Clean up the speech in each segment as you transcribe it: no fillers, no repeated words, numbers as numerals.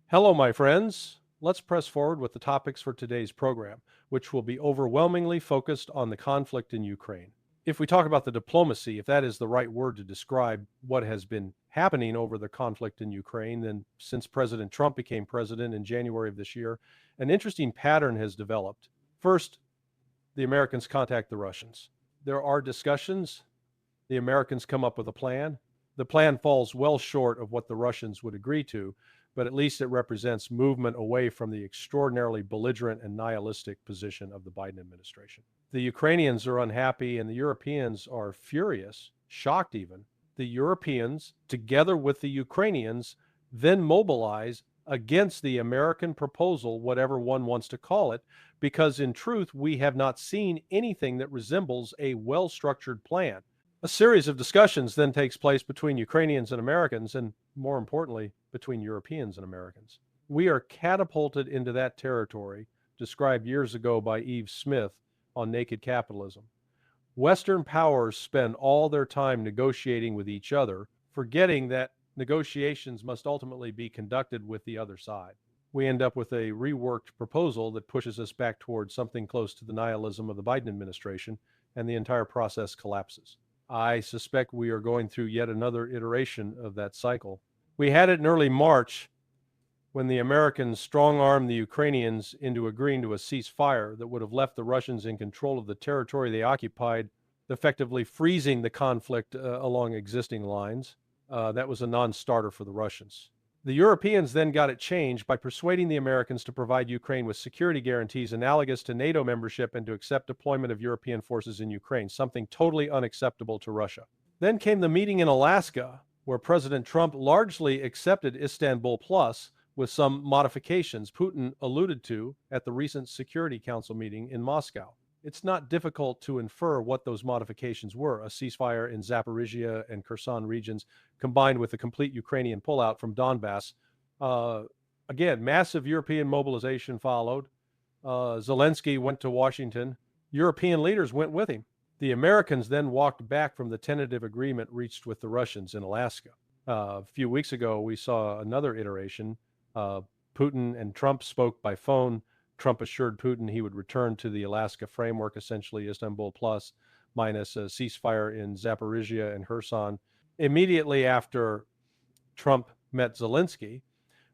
Hello, my friends. Let's press forward with the topics for today's program, which will be overwhelmingly focused on the conflict in Ukraine. If we talk about the diplomacy, if that is the right word to describe what has been happening over the conflict in Ukraine, then since President Trump became president in January of this year, an interesting pattern has developed. First, the Americans contact the Russians. There are discussions. The Americans come up with a plan. The plan falls well short of what the Russians would agree to, but at least it represents movement away from the extraordinarily belligerent and nihilistic position of the Biden administration. The Ukrainians are unhappy and the Europeans are furious, shocked even. The Europeans, together with the Ukrainians, then mobilize against the American proposal, whatever one wants to call it, because in truth, we have not seen anything that resembles a well-structured plan. A series of discussions then takes place between Ukrainians and Americans, and more importantly, between Europeans and Americans. We are catapulted into that territory described years ago by Eve Smith on Naked Capitalism. Western powers spend all their time negotiating with each other, forgetting that negotiations must ultimately be conducted with the other side. We end up with a reworked proposal that pushes us back towards something close to the nihilism of the Biden administration, and the entire process collapses. I suspect we are going through yet another iteration of that cycle. We had it in early March when the Americans strong-armed the Ukrainians into agreeing to a ceasefire that would have left the Russians in control of the territory they occupied, effectively freezing the conflict along existing lines. That was a non-starter for the Russians. The Europeans then got it changed by persuading the Americans to provide Ukraine with security guarantees analogous to NATO membership and to accept deployment of European forces in Ukraine, something totally unacceptable to Russia. Then came the meeting in Alaska, where President Trump largely accepted Istanbul Plus with some modifications Putin alluded to at the recent Security Council meeting in Moscow. It's not difficult to infer what those modifications were: a ceasefire in Zaporizhia and Kherson regions, combined with a complete Ukrainian pullout from Donbass. Again, massive European mobilization followed. Zelensky went to Washington. European leaders went with him. The Americans then walked back from the tentative agreement reached with the Russians in Alaska. A few weeks ago, we saw another iteration. Putin and Trump spoke by phone. Trump assured Putin he would return to the Alaska framework, essentially Istanbul Plus, minus a ceasefire in Zaporizhia and Kherson. Immediately after Trump met Zelensky,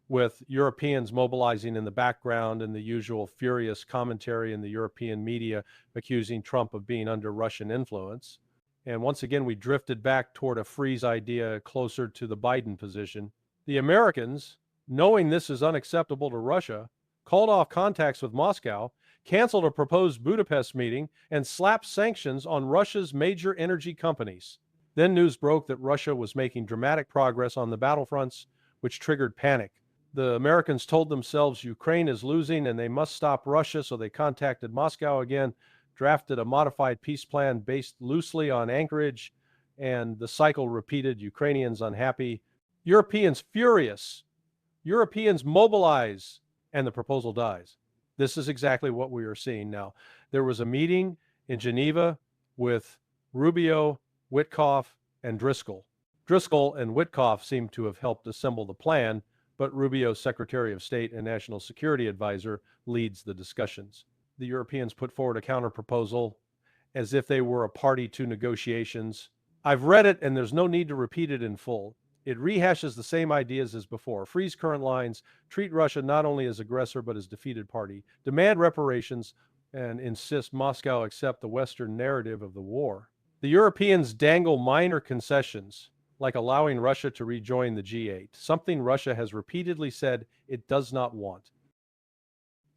with Europeans mobilizing in the background and the usual furious commentary in the European media accusing Trump of being under Russian influence. And once again, we drifted back toward a freeze idea closer to the Biden position. The Americans, knowing this is unacceptable to Russia, called off contacts with Moscow, canceled a proposed Budapest meeting, and slapped sanctions on Russia's major energy companies. Then news broke that Russia was making dramatic progress on the battlefronts, which triggered panic. The Americans told themselves Ukraine is losing and they must stop Russia, so they contacted Moscow again, drafted a modified peace plan based loosely on anchorage, and the cycle repeated. Ukrainians unhappy, Europeans furious, Europeans mobilize, and the proposal dies. This is exactly what we are seeing now. There was a meeting in Geneva with Rubio, Witkoff, and Driscoll. Driscoll and Witkoff seem to have helped assemble the plan, but Rubio's Secretary of State and National Security Advisor leads the discussions. The Europeans put forward a counterproposal as if they were a party to negotiations. I've read it, and there's no need to repeat it in full. It rehashes the same ideas as before. Freeze current lines, treat Russia not only as aggressor but as defeated party, demand reparations, and insist Moscow accept the Western narrative of the war. The Europeans dangle minor concessions, like allowing Russia to rejoin the G8, something Russia has repeatedly said it does not want.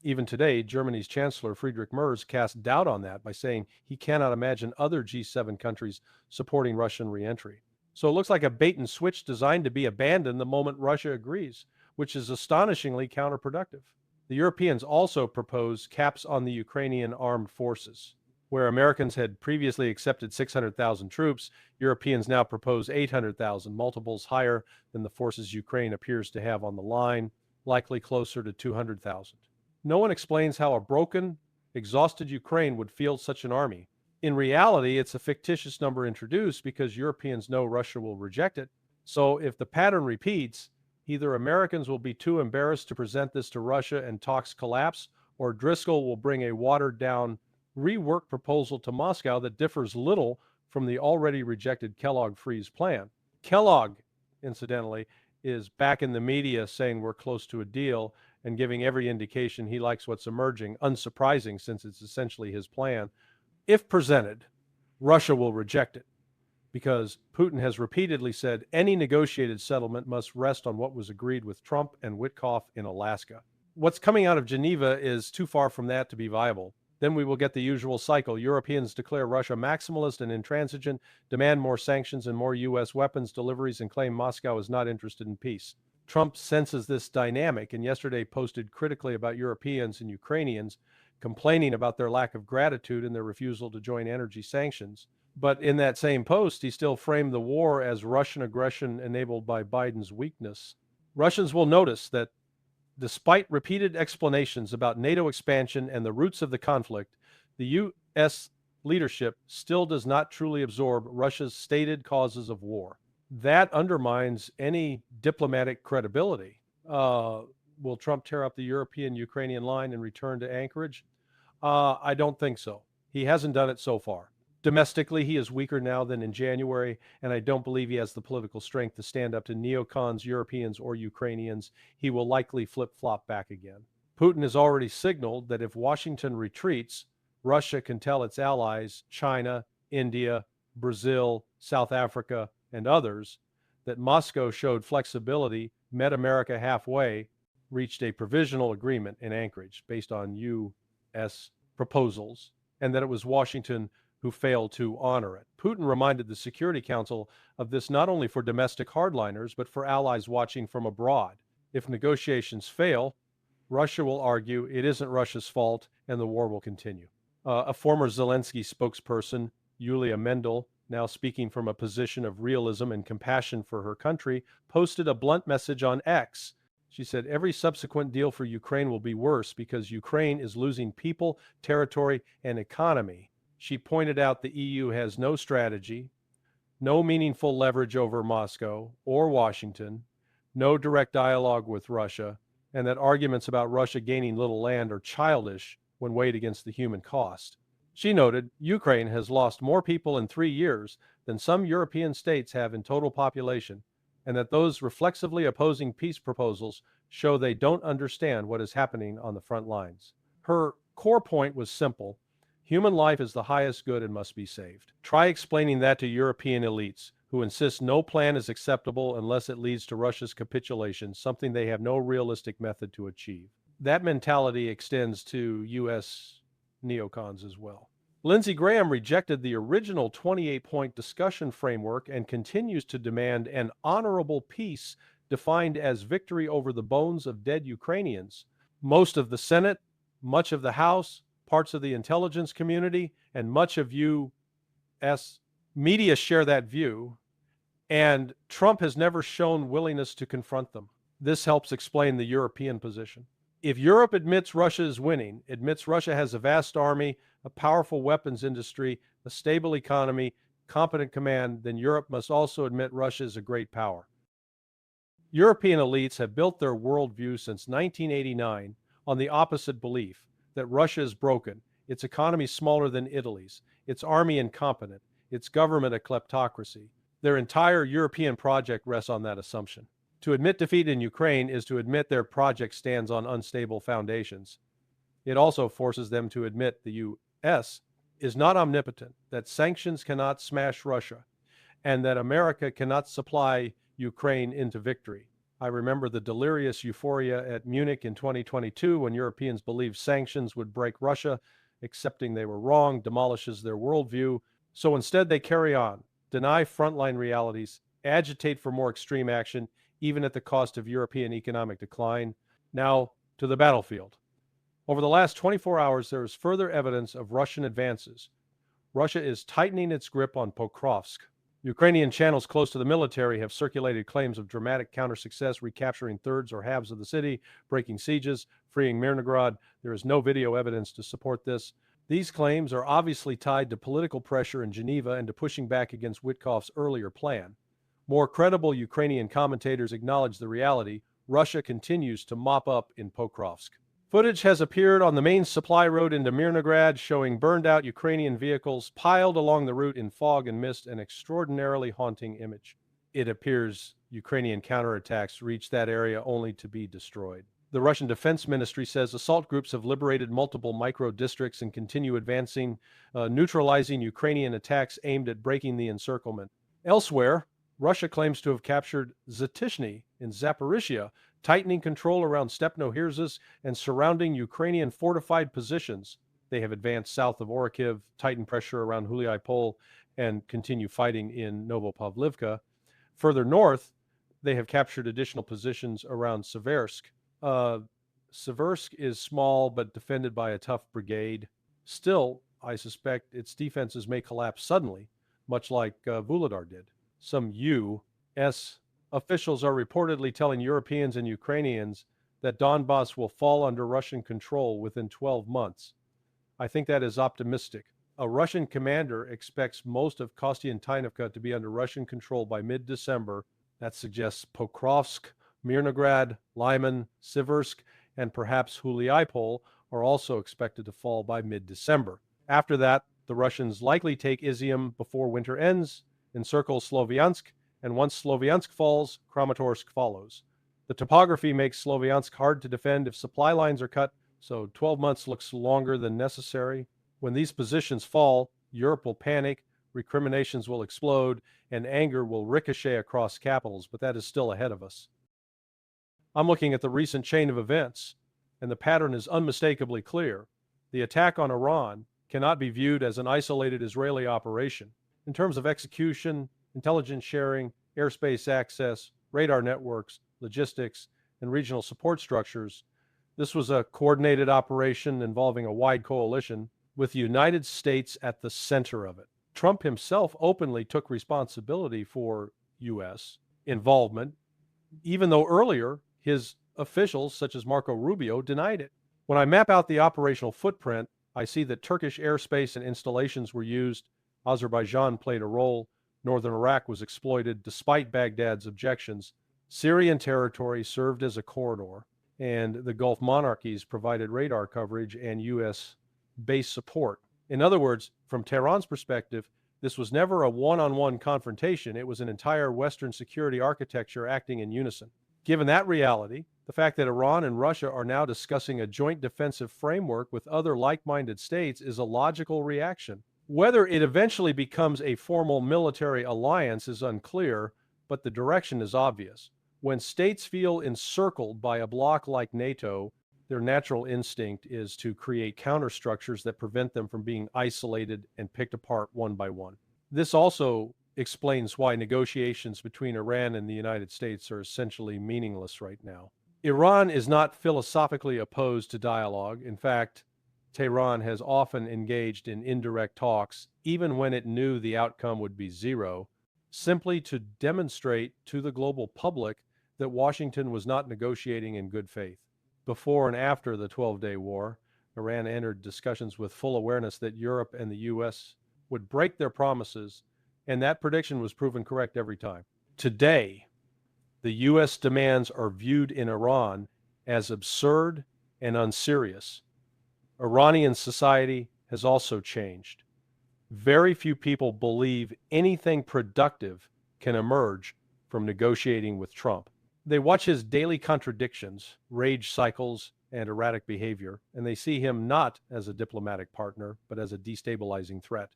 Even today, Germany's Chancellor Friedrich Merz cast doubt on that by saying he cannot imagine other G7 countries supporting Russian re-entry. So it looks like a bait and switch designed to be abandoned the moment Russia agrees, which is astonishingly counterproductive. The Europeans also propose caps on the Ukrainian armed forces. Where Americans had previously accepted 600,000 troops, Europeans now propose 800,000, multiples higher than the forces Ukraine appears to have on the line, likely closer to 200,000. No one explains how a broken, exhausted Ukraine would field such an army. In reality, it's a fictitious number introduced because Europeans know Russia will reject it. So if the pattern repeats, Either Americans will be too embarrassed to present this to Russia and talks collapse, or Driscoll will bring a watered-down, reworked proposal to Moscow that differs little from the already rejected Kellogg-Freeze plan. Kellogg, incidentally, is back in the media saying we're close to a deal and giving every indication he likes what's emerging, unsurprising since it's essentially his plan. If presented, Russia will reject it because Putin has repeatedly said any negotiated settlement must rest on what was agreed with Trump and Witkoff in Alaska. What's coming out of Geneva is too far from that to be viable. Then we will get the usual cycle. Europeans declare Russia maximalist and intransigent, demand more sanctions and more U.S. weapons deliveries, and claim Moscow is not interested in peace. Trump senses this dynamic and yesterday posted critically about Europeans and Ukrainians, complaining about their lack of gratitude and their refusal to join energy sanctions. But in that same post, he still framed the war as Russian aggression enabled by Biden's weakness. Russians will notice that despite repeated explanations about NATO expansion and the roots of the conflict, the U.S. leadership still does not truly absorb Russia's stated causes of war. That undermines any diplomatic credibility. Will Trump tear up the European-Ukrainian line and return to Anchorage? I don't think so. He hasn't done it so far. Domestically, he is weaker now than in January, and I don't believe he has the political strength to stand up to neocons, Europeans, or Ukrainians. He will likely flip-flop back again. Putin has already signaled that if Washington retreats, Russia can tell its allies, China, India, Brazil, South Africa, and others, that Moscow showed flexibility, met America halfway, reached a provisional agreement in Anchorage based on U.S. proposals, and that it was Washington who failed to honor it. Putin reminded the Security Council of this not only for domestic hardliners, but for allies watching from abroad. If negotiations fail, Russia will argue it isn't Russia's fault and the war will continue. A former Zelensky spokesperson, Yulia Mendel, now speaking from a position of realism and compassion for her country, posted a blunt message on X. She said, every subsequent deal for Ukraine will be worse because Ukraine is losing people, territory, and economy. She pointed out the EU has no strategy, no meaningful leverage over Moscow or Washington, no direct dialogue with Russia, and that arguments about Russia gaining little land are childish when weighed against the human cost. She noted Ukraine has lost more people in 3 years than some European states have in total population, and that those reflexively opposing peace proposals show they don't understand what is happening on the front lines. Her core point was simple. Human life is the highest good and must be saved. Try explaining that to European elites who insist no plan is acceptable unless it leads to Russia's capitulation, something they have no realistic method to achieve. That mentality extends to U.S. neocons as well. Lindsey Graham rejected the original 28-point discussion framework and continues to demand an honorable peace defined as victory over the bones of dead Ukrainians. Most of the Senate, much of the House, parts of the intelligence community, and much of U.S. media share that view, and Trump has never shown willingness to confront them. This helps explain the European position. If Europe admits Russia is winning, admits Russia has a vast army, a powerful weapons industry, a stable economy, competent command, then Europe must also admit Russia is a great power. European elites have built their worldview since 1989 on the opposite belief, that Russia is broken, its economy smaller than Italy's, its army incompetent, its government a kleptocracy. Their entire European project rests on that assumption. To admit defeat in Ukraine is to admit their project stands on unstable foundations. It also forces them to admit the U.S. is not omnipotent, that sanctions cannot smash Russia, and that America cannot supply Ukraine into victory. I remember the delirious euphoria at Munich in 2022 when Europeans believed sanctions would break Russia. Accepting they were wrong demolishes their worldview. So instead they carry on, deny frontline realities, agitate for more extreme action, even at the cost of European economic decline. Now to the battlefield. Over the last 24 hours, there is further evidence of Russian advances. Russia is tightening its grip on Pokrovsk. Ukrainian channels close to the military have circulated claims of dramatic counter-success, recapturing thirds or halves of the city, breaking sieges, freeing Mirnograd. There is no video evidence to support this. These claims are obviously tied to political pressure in Geneva and to pushing back against Witkoff's earlier plan. More credible Ukrainian commentators acknowledge the reality. Russia continues to mop up in Pokrovsk. Footage has appeared on the main supply road into Mirnograd, showing burned-out Ukrainian vehicles piled along the route in fog and mist, an extraordinarily haunting image. It appears Ukrainian counterattacks reached that area only to be destroyed. The Russian Defense Ministry says assault groups have liberated multiple micro-districts and continue advancing, neutralizing Ukrainian attacks aimed at breaking the encirclement. Elsewhere, Russia claims to have captured Zatishny in Zaporizhia, tightening control around Stepnohirzhs and surrounding Ukrainian fortified positions. They have advanced south of Orikhiv, tightened pressure around Huliaipol, and continue fighting in Novopavlivka. Further north, they have captured additional positions around Seversk. Seversk is small but defended by a tough brigade. Still, I suspect its defenses may collapse suddenly, much like Vuhledar did. Some U.S. officials are reportedly telling Europeans and Ukrainians that Donbass will fall under Russian control within 12 months. I think that is optimistic. A Russian commander expects most of Kostiantynivka to be under Russian control by mid-December. That suggests Pokrovsk, Mirnograd, Lyman, Siversk, and perhaps Huliaipol are also expected to fall by mid-December. After that, the Russians likely take Izium before winter ends, encircle Sloviansk, and once Sloviansk falls, Kramatorsk follows. The topography makes Sloviansk hard to defend if supply lines are cut, so 12 months looks longer than necessary. When these positions fall, Europe will panic, recriminations will explode, and anger will ricochet across capitals, but that is still ahead of us. I'm looking at the recent chain of events, and the pattern is unmistakably clear. The attack on Iran cannot be viewed as an isolated Israeli operation. In terms of execution, intelligence sharing, airspace access, radar networks, logistics, and regional support structures, this was a coordinated operation involving a wide coalition with the United States at the center of it. Trump himself openly took responsibility for U.S. involvement, even though earlier his officials, such as Marco Rubio, denied it. When I map out the operational footprint, I see that Turkish airspace and installations were used, Azerbaijan played a role, northern Iraq was exploited despite Baghdad's objections, Syrian territory served as a corridor, and the Gulf monarchies provided radar coverage and U.S. base support. In other words, from Tehran's perspective, this was never a one-on-one confrontation. It was an entire Western security architecture acting in unison. Given that reality, the fact that Iran and Russia are now discussing a joint defensive framework with other like-minded states is a logical reaction. Whether it eventually becomes a formal military alliance is unclear, but the direction is obvious. When states feel encircled by a bloc like NATO, their natural instinct is to create counterstructures that prevent them from being isolated and picked apart one by one. This also explains why negotiations between Iran and the United States are essentially meaningless right now. Iran is not philosophically opposed to dialogue. In fact, Tehran has often engaged in indirect talks, even when it knew the outcome would be zero, simply to demonstrate to the global public that Washington was not negotiating in good faith. Before and after the 12-day war, Iran entered discussions with full awareness that Europe and the U.S. would break their promises, and that prediction was proven correct every time. Today, the U.S. demands are viewed in Iran as absurd and unserious. Iranian society has also changed. Very few people believe anything productive can emerge from negotiating with Trump. They watch his daily contradictions, rage cycles, and erratic behavior, and they see him not as a diplomatic partner, but as a destabilizing threat.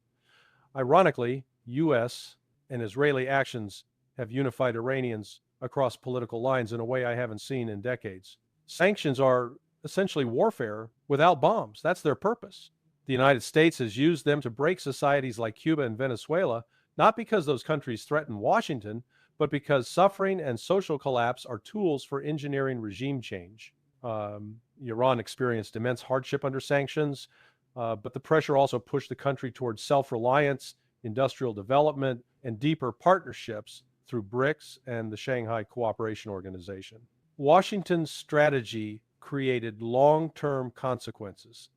Ironically, U.S. and Israeli actions have unified Iranians across political lines in a way I haven't seen in decades. Sanctions are essentially warfare without bombs. That's their purpose. The United States has used them to break societies like Cuba and Venezuela, not because those countries threaten Washington, but because suffering and social collapse are tools for engineering regime change. Iran experienced immense hardship under sanctions, but the pressure also pushed the country towards self-reliance, industrial development, and deeper partnerships through BRICS and the Shanghai Cooperation Organization. Washington's strategy created long-term consequences.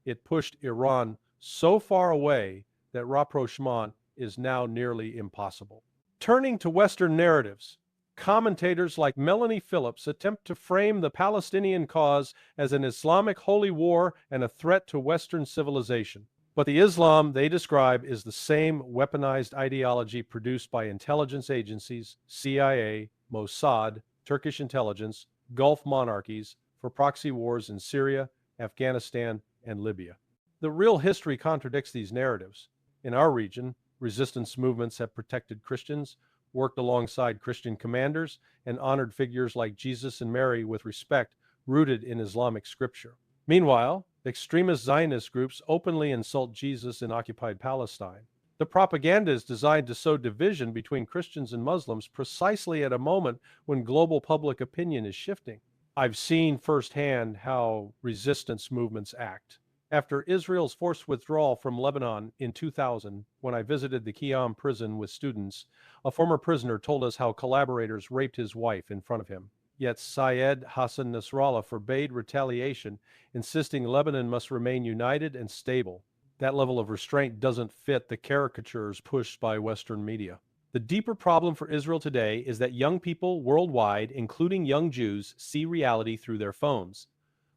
It pushed Iran so far away that rapprochement is now nearly impossible. Turning to Western narratives, commentators like Melanie Phillips attempt to frame the Palestinian cause as an Islamic holy war and a threat to Western civilization. But the Islam they describe is the same weaponized ideology produced by intelligence agencies, CIA, Mossad, Turkish intelligence, Gulf monarchies for proxy wars in Syria, Afghanistan, and Libya. The real history contradicts these narratives. In our region, resistance movements have protected Christians, worked alongside Christian commanders, and honored figures like Jesus and Mary with respect rooted in Islamic scripture. Meanwhile, extremist Zionist groups openly insult Jesus in occupied Palestine. The propaganda is designed to sow division between Christians and Muslims precisely at a moment when global public opinion is shifting. I've seen firsthand how resistance movements act. After Israel's forced withdrawal from Lebanon in 2000, when I visited the Qiyam prison with students, a former prisoner told us how collaborators raped his wife in front of him. Yet Syed Hassan Nasrallah forbade retaliation, insisting Lebanon must remain united and stable. That level of restraint doesn't fit the caricatures pushed by Western media. The deeper problem for Israel today is that young people worldwide, including young Jews, see reality through their phones.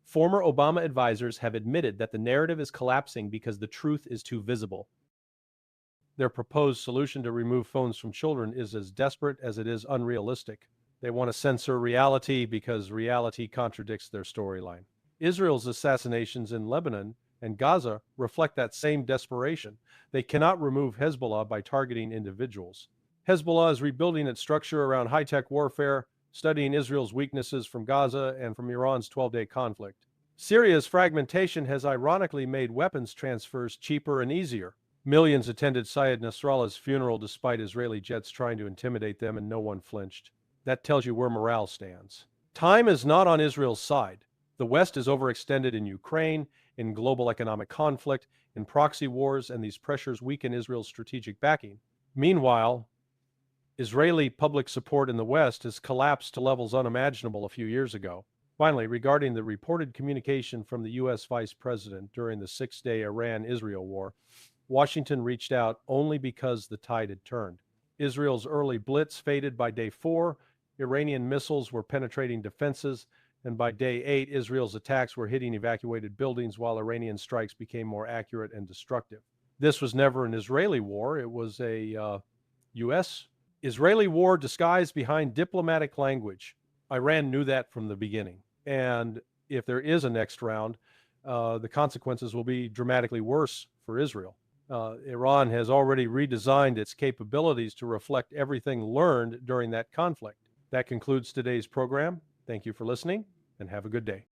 Former Obama advisors have admitted that the narrative is collapsing because the truth is too visible. Their proposed solution to remove phones from children is as desperate as it is unrealistic. They want to censor reality because reality contradicts their storyline. Israel's assassinations in Lebanon and Gaza reflect that same desperation. They cannot remove Hezbollah by targeting individuals. Hezbollah is rebuilding its structure around high-tech warfare, studying Israel's weaknesses from Gaza and from Iran's 12-day conflict. Syria's fragmentation has ironically made weapons transfers cheaper and easier. Millions attended Syed Nasrallah's funeral despite Israeli jets trying to intimidate them, and no one flinched. That tells you where morale stands. Time is not on Israel's side. The West is overextended in Ukraine, in global economic conflict, in proxy wars, and these pressures weaken Israel's strategic backing. Meanwhile, Israeli public support in the West has collapsed to levels unimaginable a few years ago. Finally, regarding the reported communication from the U.S. Vice President during the six-day Iran-Israel war, Washington reached out only because the tide had turned. Israel's early blitz faded by day 4, Iranian missiles were penetrating defenses, and by day 8, Israel's attacks were hitting evacuated buildings while Iranian strikes became more accurate and destructive. This was never an Israeli war, it was a U.S. Israeli war disguised behind diplomatic language. Iran knew that from the beginning. And if there is a next round, the consequences will be dramatically worse for Israel. Iran has already redesigned its capabilities to reflect everything learned during that conflict. That concludes today's program. Thank you for listening, and have a good day.